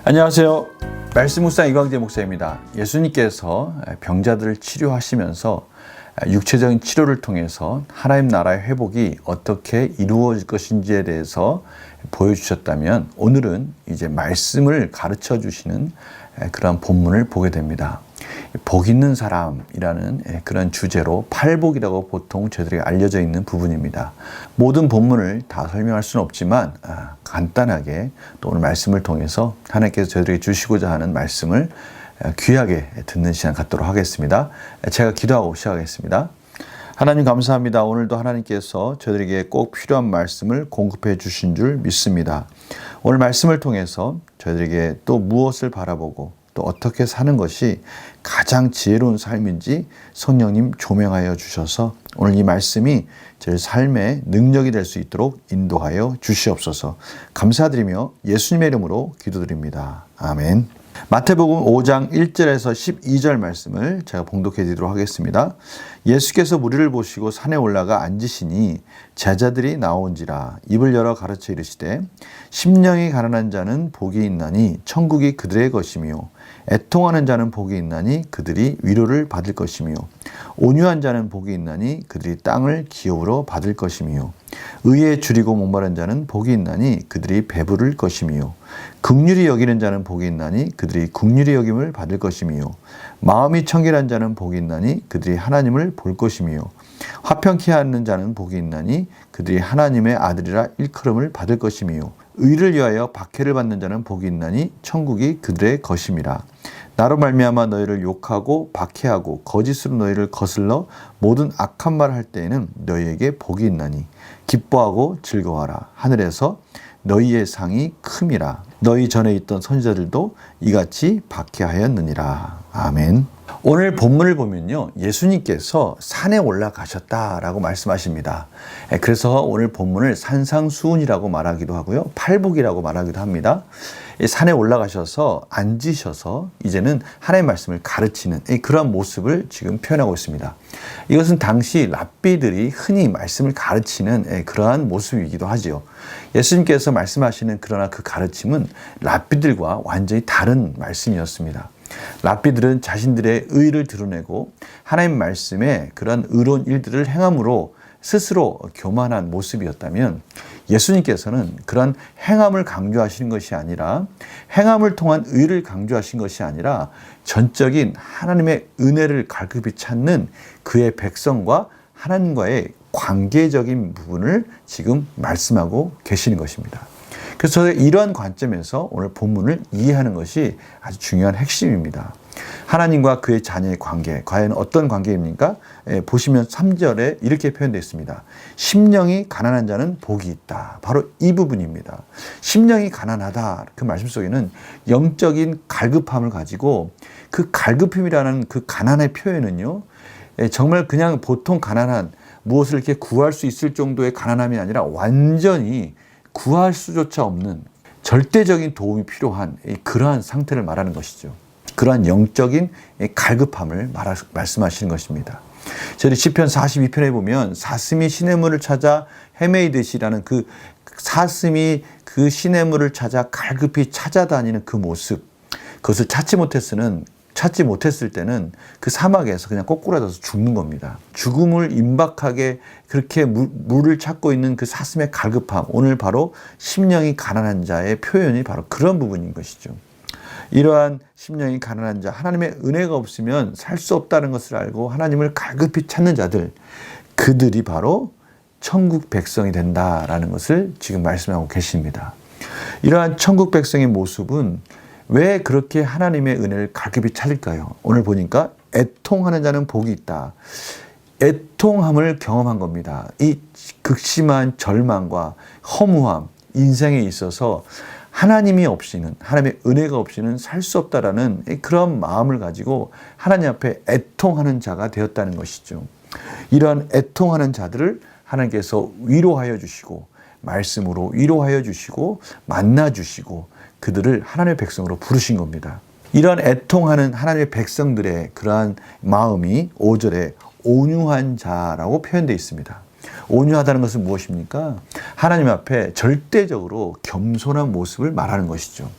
안녕하세요. 말씀 묵상 이광재 목사입니다. 예수님께서 병자들을 치료하시면서 육체적인 치료를 통해서 하나님 나라의 회복이 어떻게 이루어질 것인지에 대해서 보여주셨다면, 오늘은 이제 말씀을 가르쳐 주시는 그런 본문을 보게 됩니다. 복 있는 사람이라는 그런 주제로 팔복이라고 보통 저희들에게 알려져 있는 부분입니다. 모든 본문을 다 설명할 수는 없지만 간단하게 또 오늘 말씀을 통해서 하나님께서 저희들에게 주시고자 하는 말씀을 귀하게 듣는 시간 갖도록 하겠습니다. 제가 기도하고 시작하겠습니다. 하나님 감사합니다. 오늘도 하나님께서 저희들에게 꼭 필요한 말씀을 공급해 주신 줄 믿습니다. 오늘 말씀을 통해서 저희들에게 또 무엇을 바라보고 또 어떻게 사는 것이 가장 지혜로운 삶인지 성령님 조명하여 주셔서 오늘 이 말씀이 제 삶의 능력이 될 수 있도록 인도하여 주시옵소서. 감사드리며 예수님의 이름으로 기도드립니다. 아멘. 마태복음 5장 1절에서 12절 말씀을 제가 봉독해 드리도록 하겠습니다. 예수께서 무리를 보시고 산에 올라가 앉으시니 제자들이 나온지라 입을 열어 가르쳐 이르시되 심령이 가난한 자는 복이 있나니 천국이 그들의 것이며 애통하는 자는 복이 있나니 그들이 위로를 받을 것이며 온유한 자는 복이 있나니 그들이 땅을 기업으로 받을 것이며 의에 줄이고 목마른 자는 복이 있나니 그들이 배부를 것이며 긍휼히 여기는 자는 복이 있나니 그들이 긍휼히 여김을 받을 것이며 마음이 청결한 자는 복이 있나니 그들이 하나님을 볼 것이며 화평케 하는 자는 복이 있나니 그들이 하나님의 아들이라 일컬음을 받을 것이며 의를 위하여 박해를 받는 자는 복이 있나니 천국이 그들의 것임이라. 나로 말미암아 너희를 욕하고 박해하고 거짓으로 너희를 거슬러 모든 악한 말을 할 때에는 너희에게 복이 있나니 기뻐하고 즐거워하라. 하늘에서 너희의 상이 큼이라. 너희 전에 있던 선지자들도 이같이 박해하였느니라. 아멘. 오늘 본문을 보면요, 예수님께서 산에 올라가셨다라고 말씀하십니다. 그래서 오늘 본문을 산상수훈이라고 말하기도 하고요, 팔복이라고 말하기도 합니다. 산에 올라가셔서 앉으셔서 이제는 하나님의 말씀을 가르치는 그런 모습을 지금 표현하고 있습니다. 이것은 당시 랍비들이 흔히 말씀을 가르치는 그러한 모습이기도 하지요. 예수님께서 말씀하시는 그러나 그 가르침은 랍비들과 완전히 다른 말씀이었습니다. 랍비들은 자신들의 의를 드러내고 하나님 말씀에 그런 의로운 일들을 행함으로 스스로 교만한 모습이었다면, 예수님께서는 그런 행함을 강조하시는 것이 아니라, 행함을 통한 의를 강조하신 것이 아니라 전적인 하나님의 은혜를 갈급히 찾는 그의 백성과 하나님과의 관계적인 부분을 지금 말씀하고 계시는 것입니다. 그래서 이러한 관점에서 오늘 본문을 이해하는 것이 아주 중요한 핵심입니다. 하나님과 그의 자녀의 관계, 과연 어떤 관계입니까? 보시면 3절에 이렇게 표현되어 있습니다. 심령이 가난한 자는 복이 있다. 바로 이 부분입니다. 심령이 가난하다. 그 말씀 속에는 영적인 갈급함을 가지고, 그 갈급함이라는 그 가난의 표현은요, 정말 그냥 보통 가난한, 무엇을 이렇게 구할 수 있을 정도의 가난함이 아니라 완전히 구할 수조차 없는 절대적인 도움이 필요한 그러한 상태를 말하는 것이죠. 그러한 영적인 갈급함을 말씀하시는 것입니다. 저희 시편 42편에 보면 사슴이 시냇물을 찾아 헤매이듯이라는 그 사슴이 그 시냇물을 찾아 갈급히 찾아다니는 그 모습, 그것을 찾지 못했을 때는 그 사막에서 그냥 꼬꾸라져서 죽는 겁니다. 죽음을 임박하게 그렇게 물을 찾고 있는 그 사슴의 갈급함, 오늘 바로 심령이 가난한 자의 표현이 바로 그런 부분인 것이죠. 이러한 심령이 가난한 자, 하나님의 은혜가 없으면 살 수 없다는 것을 알고 하나님을 갈급히 찾는 자들, 그들이 바로 천국 백성이 된다라는 것을 지금 말씀하고 계십니다. 이러한 천국 백성의 모습은 왜 그렇게 하나님의 은혜를 갈급히 찾을까요? 오늘 보니까 애통하는 자는 복이 있다. 애통함을 경험한 겁니다. 이 극심한 절망과 허무함, 인생에 있어서 하나님이 없이는, 하나님의 은혜가 없이는 살 수 없다라는 그런 마음을 가지고 하나님 앞에 애통하는 자가 되었다는 것이죠. 이러한 애통하는 자들을 하나님께서 위로하여 주시고, 말씀으로 위로하여 주시고, 만나 주시고, 그들을 하나님의 백성으로 부르신 겁니다. 이러한 애통하는 하나님의 백성들의 그러한 마음이 5절에 온유한 자라고 표현되어 있습니다. 온유하다는 것은 무엇입니까? 하나님 앞에 절대적으로 겸손한 모습을 말하는 것이죠.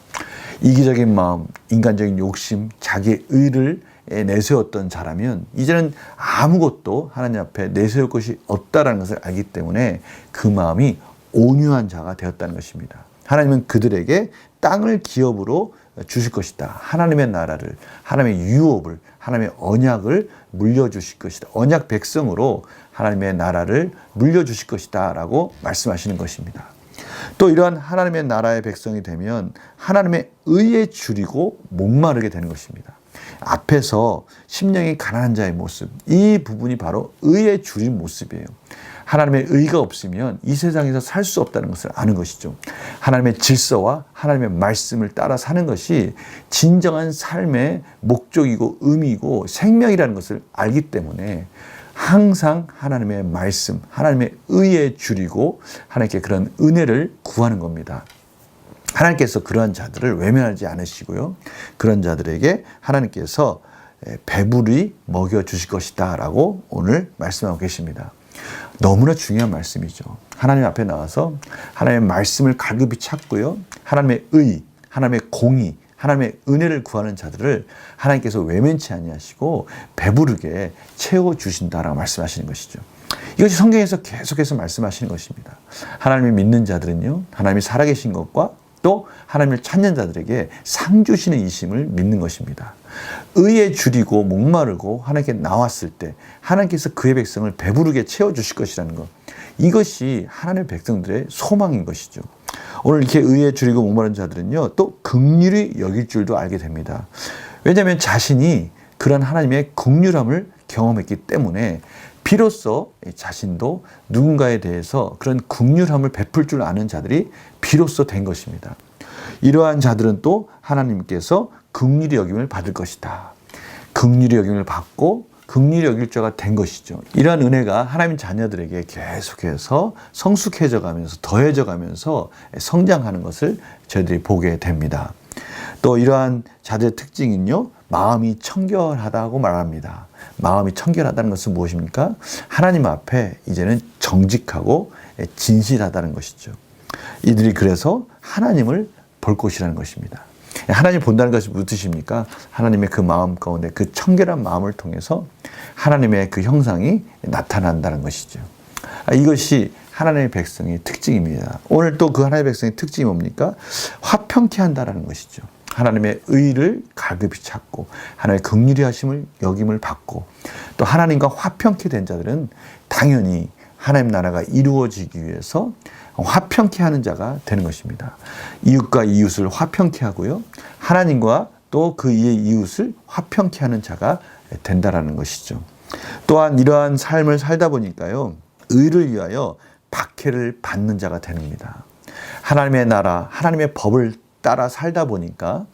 이기적인 마음, 인간적인 욕심, 자기의 의를 내세웠던 자라면 이제는 아무것도 하나님 앞에 내세울 것이 없다는 것을 알기 때문에 그 마음이 온유한 자가 되었다는 것입니다. 하나님은 그들에게 땅을 기업으로 주실 것이다. 하나님의 나라를, 하나님의 유업을, 하나님의 언약을 물려주실 것이다. 언약 백성으로 하나님의 나라를 물려주실 것이다 라고 말씀하시는 것입니다. 또 이러한 하나님의 나라의 백성이 되면 하나님의 의에 줄이고 목마르게 되는 것입니다. 앞에서 심령이 가난한 자의 모습, 이 부분이 바로 의에 줄인 모습이에요. 하나님의 의가 없으면 이 세상에서 살 수 없다는 것을 아는 것이죠. 하나님의 질서와 하나님의 말씀을 따라 사는 것이 진정한 삶의 목적이고 의미이고 생명이라는 것을 알기 때문에 항상 하나님의 말씀, 하나님의 의에 줄이고 하나님께 그런 은혜를 구하는 겁니다. 하나님께서 그러한 자들을 외면하지 않으시고요. 그런 자들에게 하나님께서 배불리 먹여주실 것이다 라고 오늘 말씀하고 계십니다. 너무나 중요한 말씀이죠. 하나님 앞에 나와서 하나님의 말씀을 갈급히 찾고요. 하나님의 의, 하나님의 공의, 하나님의 은혜를 구하는 자들을 하나님께서 외면치 아니하시고 배부르게 채워주신다라고 말씀하시는 것이죠. 이것이 성경에서 계속해서 말씀하시는 것입니다. 하나님을 믿는 자들은요, 하나님이 살아계신 것과 또 하나님을 찾는 자들에게 상 주시는 이심을 믿는 것입니다. 의에 줄이고 목마르고 하나님께 나왔을 때 하나님께서 그의 백성을 배부르게 채워주실 것이라는 것, 이것이 하나님의 백성들의 소망인 것이죠. 오늘 이렇게 의에 줄이고 목마른 자들은요, 또 긍휼히 여길 줄도 알게 됩니다. 왜냐하면 자신이 그런 하나님의 긍휼함을 경험했기 때문에 비로소 자신도 누군가에 대해서 그런 긍휼함을 베풀 줄 아는 자들이 비로소 된 것입니다. 이러한 자들은 또 하나님께서 긍휼히 여김을 받을 것이다. 긍휼히 여김을 받고 긍휼히 여길 자가 된 것이죠. 이러한 은혜가 하나님 자녀들에게 계속해서 성숙해져 가면서 더해져 가면서 성장하는 것을 저희들이 보게 됩니다. 또 이러한 자들의 특징은요, 마음이 청결하다고 말합니다. 마음이 청결하다는 것은 무엇입니까? 하나님 앞에 이제는 정직하고 진실하다는 것이죠. 이들이 그래서 하나님을 볼 것이라는 것입니다. 하나님 본다는 것이 무슨 뜻입니까? 하나님의 그 마음 가운데 그 청결한 마음을 통해서 하나님의 그 형상이 나타난다는 것이죠. 이것이 하나님의 백성의 특징입니다. 오늘 또 그 하나님의 백성의 특징이 뭡니까? 화평케 한다는 것이죠. 하나님의 의를 갈급히 찾고 하나님의 긍휼히 하심을 여김을 받고 또 하나님과 화평케 된 자들은 당연히 하나님 나라가 이루어지기 위해서 화평케 하는 자가 되는 것입니다. 이웃과 이웃을 화평케 하고요. 하나님과 또 그 이웃을 화평케 하는 자가 된다라는 것이죠. 또한 이러한 삶을 살다 보니까요, 의를 위하여 박해를 받는 자가 됩니다. 하나님의 나라, 하나님의 법을 따라 살다 보니까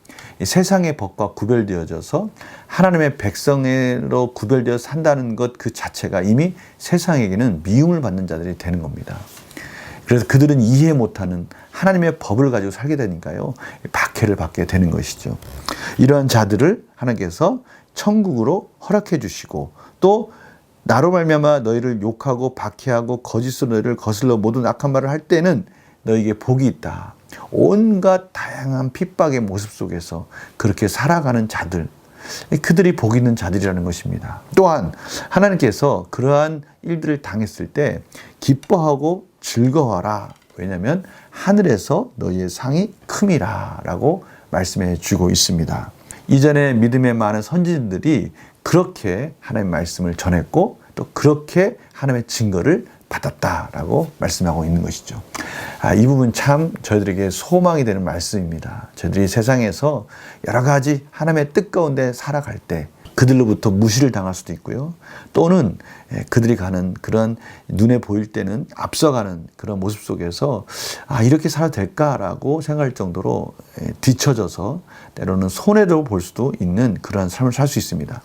세상의 법과 구별되어져서 하나님의 백성으로 구별되어 산다는 것 그 자체가 이미 세상에게는 미움을 받는 자들이 되는 겁니다. 그래서 그들은 이해 못하는 하나님의 법을 가지고 살게 되니까요, 박해를 받게 되는 것이죠. 이러한 자들을 하나님께서 천국으로 허락해 주시고 또 나로 말미암아 너희를 욕하고 박해하고 거짓으로 너희를 거슬러 모든 악한 말을 할 때는 너희에게 복이 있다. 온갖 다양한 핍박의 모습 속에서 그렇게 살아가는 자들, 그들이 복 있는 자들이라는 것입니다. 또한 하나님께서 그러한 일들을 당했을 때 기뻐하고 즐거워하라. 왜냐하면 하늘에서 너희의 상이 큼이라 라고 말씀해 주고 있습니다. 이전에 믿음의 많은 선지자들이 그렇게 하나님의 말씀을 전했고 또 그렇게 하나님의 증거를 받았다라고 말씀하고 있는 것이죠. 이 부분 참 저희들에게 소망이 되는 말씀입니다. 저희들이 세상에서 여러 가지 하나님의 뜻 가운데 살아갈 때 그들로부터 무시를 당할 수도 있고요. 또는 그들이 가는 그런 눈에 보일 때는 앞서가는 그런 모습 속에서 이렇게 살아도 될까라고 생각할 정도로 뒤처져서 때로는 손해로 볼 수도 있는 그런 삶을 살 수 있습니다.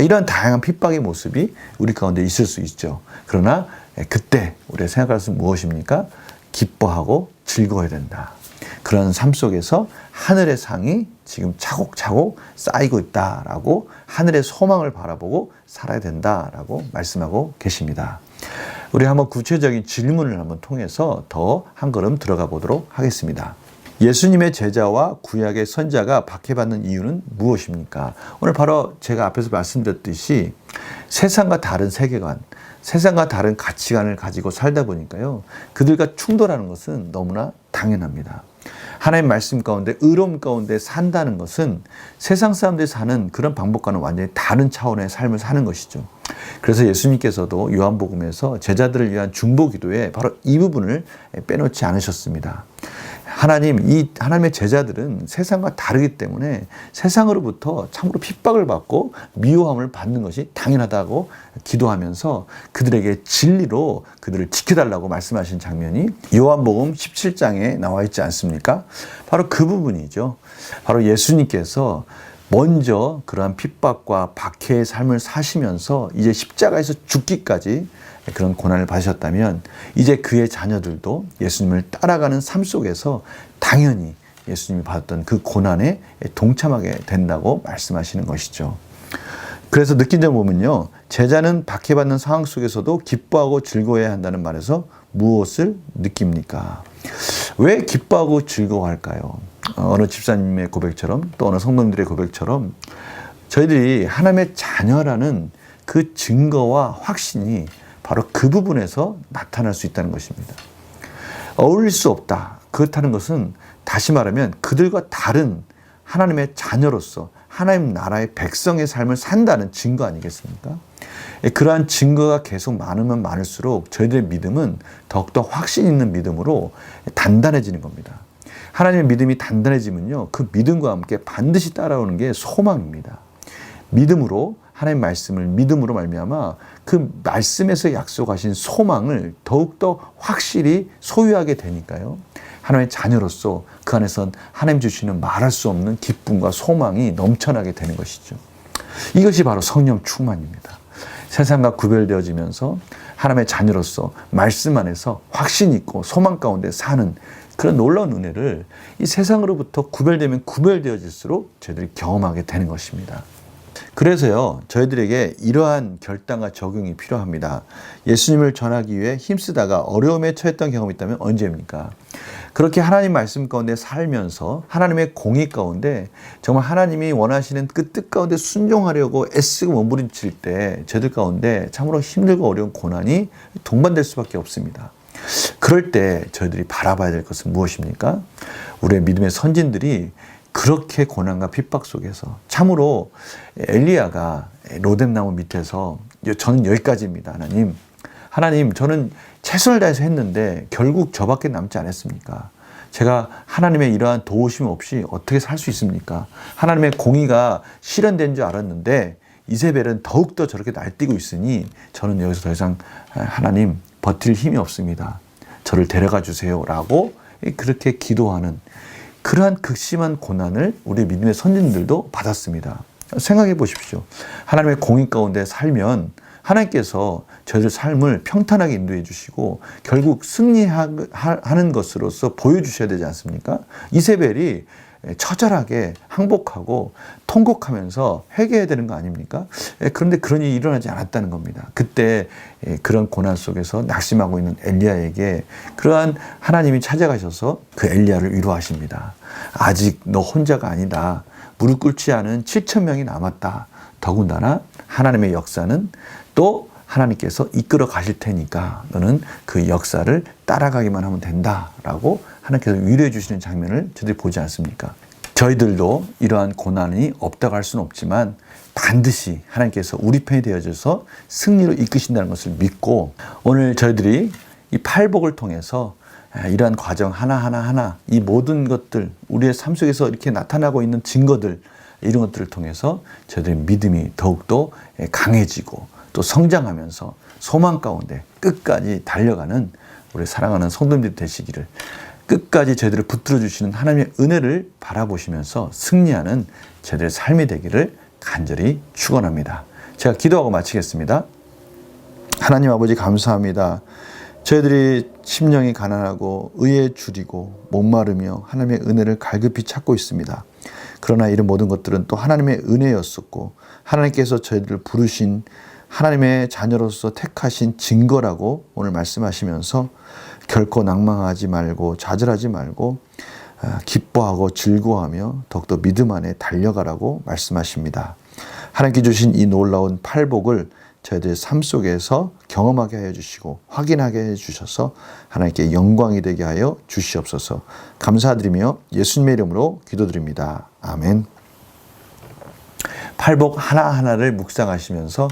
이러한 다양한 핍박의 모습이 우리 가운데 있을 수 있죠. 그러나 그때 우리가 생각할 것은 무엇입니까? 기뻐하고 즐거워야 된다. 그런 삶 속에서 하늘의 상이 지금 차곡차곡 쌓이고 있다라고 하늘의 소망을 바라보고 살아야 된다라고 말씀하고 계십니다. 우리 한번 구체적인 질문을 한번 통해서 더 한 걸음 들어가 보도록 하겠습니다. 예수님의 제자와 구약의 선자가 박해받는 이유는 무엇입니까? 오늘 바로 제가 앞에서 말씀드렸듯이 세상과 다른 세계관, 세상과 다른 가치관을 가지고 살다 보니까요, 그들과 충돌하는 것은 너무나 당연합니다. 하나님 말씀 가운데, 의로움 가운데 산다는 것은 세상 사람들이 사는 그런 방법과는 완전히 다른 차원의 삶을 사는 것이죠. 그래서 예수님께서도 요한복음에서 제자들을 위한 중보 기도에 바로 이 부분을 빼놓지 않으셨습니다. 하나님의 제자들은 세상과 다르기 때문에 세상으로부터 참으로 핍박을 받고 미워함을 받는 것이 당연하다고 기도하면서 그들에게 진리로 그들을 지켜달라고 말씀하신 장면이 요한복음 17장에 나와 있지 않습니까? 바로 그 부분이죠. 바로 예수님께서 먼저 그러한 핍박과 박해의 삶을 사시면서 이제 십자가에서 죽기까지 그런 고난을 받으셨다면 이제 그의 자녀들도 예수님을 따라가는 삶 속에서 당연히 예수님이 받았던 그 고난에 동참하게 된다고 말씀하시는 것이죠. 그래서 느낀 점 보면요, 제자는 박해받는 상황 속에서도 기뻐하고 즐거워해야 한다는 말에서 무엇을 느낍니까? 왜 기뻐하고 즐거워할까요? 어느 집사님의 고백처럼 또 어느 성도님들의 고백처럼 저희들이 하나님의 자녀라는 그 증거와 확신이 바로 그 부분에서 나타날 수 있다는 것입니다. 어울릴 수 없다. 그렇다는 것은 다시 말하면 그들과 다른 하나님의 자녀로서 하나님 나라의 백성의 삶을 산다는 증거 아니겠습니까? 그러한 증거가 계속 많으면 많을수록 저희들의 믿음은 더욱더 확신 있는 믿음으로 단단해지는 겁니다. 하나님의 믿음이 단단해지면요, 그 믿음과 함께 반드시 따라오는 게 소망입니다. 믿음으로 하나님의 말씀을 믿음으로 말미암아 그 말씀에서 약속하신 소망을 더욱더 확실히 소유하게 되니까요, 하나님의 자녀로서 그 안에선 하나님 주시는 말할 수 없는 기쁨과 소망이 넘쳐나게 되는 것이죠. 이것이 바로 성령 충만입니다. 세상과 구별되어지면서 하나님의 자녀로서 말씀 안에서 확신 있고 소망 가운데 사는 그런 놀라운 은혜를 이 세상으로부터 구별되면 구별되어질수록 저희들이 경험하게 되는 것입니다. 그래서요, 저희들에게 이러한 결단과 적용이 필요합니다. 예수님을 전하기 위해 힘쓰다가 어려움에 처했던 경험이 있다면 언제입니까? 그렇게 하나님 말씀 가운데 살면서 하나님의 공의 가운데 정말 하나님이 원하시는 그 뜻 가운데 순종하려고 애쓰고 몸부림칠 때 저희들 가운데 참으로 힘들고 어려운 고난이 동반될 수밖에 없습니다. 그럴 때 저희들이 바라봐야 될 것은 무엇입니까? 우리의 믿음의 선진들이 그렇게 고난과 핍박 속에서 참으로 엘리야가 로뎀나무 밑에서 저는 여기까지입니다. 하나님 저는 최선을 다해서 했는데 결국 저밖에 남지 않았습니까? 제가 하나님의 이러한 도우심 없이 어떻게 살 수 있습니까? 하나님의 공의가 실현된 줄 알았는데 이세벨은 더욱더 저렇게 날뛰고 있으니 저는 여기서 더 이상 하나님 버틸 힘이 없습니다. 저를 데려가 주세요 라고 그렇게 기도하는 그러한 극심한 고난을 우리 믿음의 선진들도 받았습니다. 생각해 보십시오. 하나님의 공의 가운데 살면 하나님께서 저희들 삶을 평탄하게 인도해 주시고 결국 승리하는 것으로서 보여주셔야 되지 않습니까? 이세벨이 처절하게 항복하고 통곡하면서 회개해야 되는 거 아닙니까? 그런데 그런 일이 일어나지 않았다는 겁니다. 그때 그런 고난 속에서 낙심하고 있는 엘리야에게 그러한 하나님이 찾아가셔서 그 엘리야를 위로하십니다. 아직 너 혼자가 아니다. 무릎 꿇지 않은 7천 명이 남았다. 더군다나 하나님의 역사는 또 하나님께서 이끌어 가실 테니까 너는 그 역사를 따라가기만 하면 된다라고 하나님께서 위로해 주시는 장면을 저희들이 보지 않습니까? 저희들도 이러한 고난이 없다고 할 수는 없지만 반드시 하나님께서 우리 편이 되어져서 승리로 이끄신다는 것을 믿고 오늘 저희들이 이 팔복을 통해서 이러한 과정 하나하나 이 모든 것들 우리의 삶 속에서 이렇게 나타나고 있는 증거들 이런 것들을 통해서 저희들의 믿음이 더욱더 강해지고 또 성장하면서 소망 가운데 끝까지 달려가는 우리 사랑하는 성도님들이 되시기를 끝까지 저희들을 붙들어 주시는 하나님의 은혜를 바라보시면서 승리하는 저희들의 삶이 되기를 간절히 축원합니다. 제가 기도하고 마치겠습니다. 하나님 아버지 감사합니다. 저희들이 심령이 가난하고 의에 줄이고 목마르며 하나님의 은혜를 갈급히 찾고 있습니다. 그러나 이런 모든 것들은 또 하나님의 은혜였었고 하나님께서 저희들을 부르신 하나님의 자녀로서 택하신 증거라고 오늘 말씀하시면서 결코 낭망하지 말고 좌절하지 말고 기뻐하고 즐거워하며 더욱더 믿음 안에 달려가라고 말씀하십니다. 하나님께 주신 이 놀라운 팔복을 저희들의 삶 속에서 경험하게 하여 주시고 확인하게 해 주셔서 하나님께 영광이 되게 하여 주시옵소서. 감사드리며 예수님의 이름으로 기도드립니다. 아멘. 팔복 하나하나를 묵상하시면서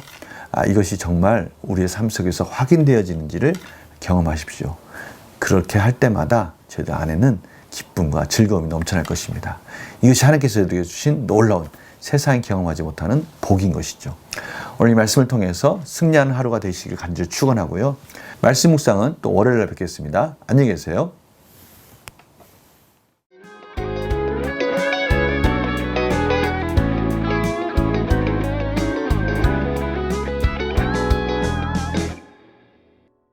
이것이 정말 우리의 삶 속에서 확인되어지는지를 경험하십시오. 그렇게 할 때마다 저희들 안에는 기쁨과 즐거움이 넘쳐날 것입니다. 이것이 하나님께서 저희들에게 주신 놀라운 세상이 경험하지 못하는 복인 것이죠. 오늘 이 말씀을 통해서 승리하는 하루가 되시길 간절히 축원하고요. 말씀 묵상은 또 월요일에 뵙겠습니다. 안녕히 계세요.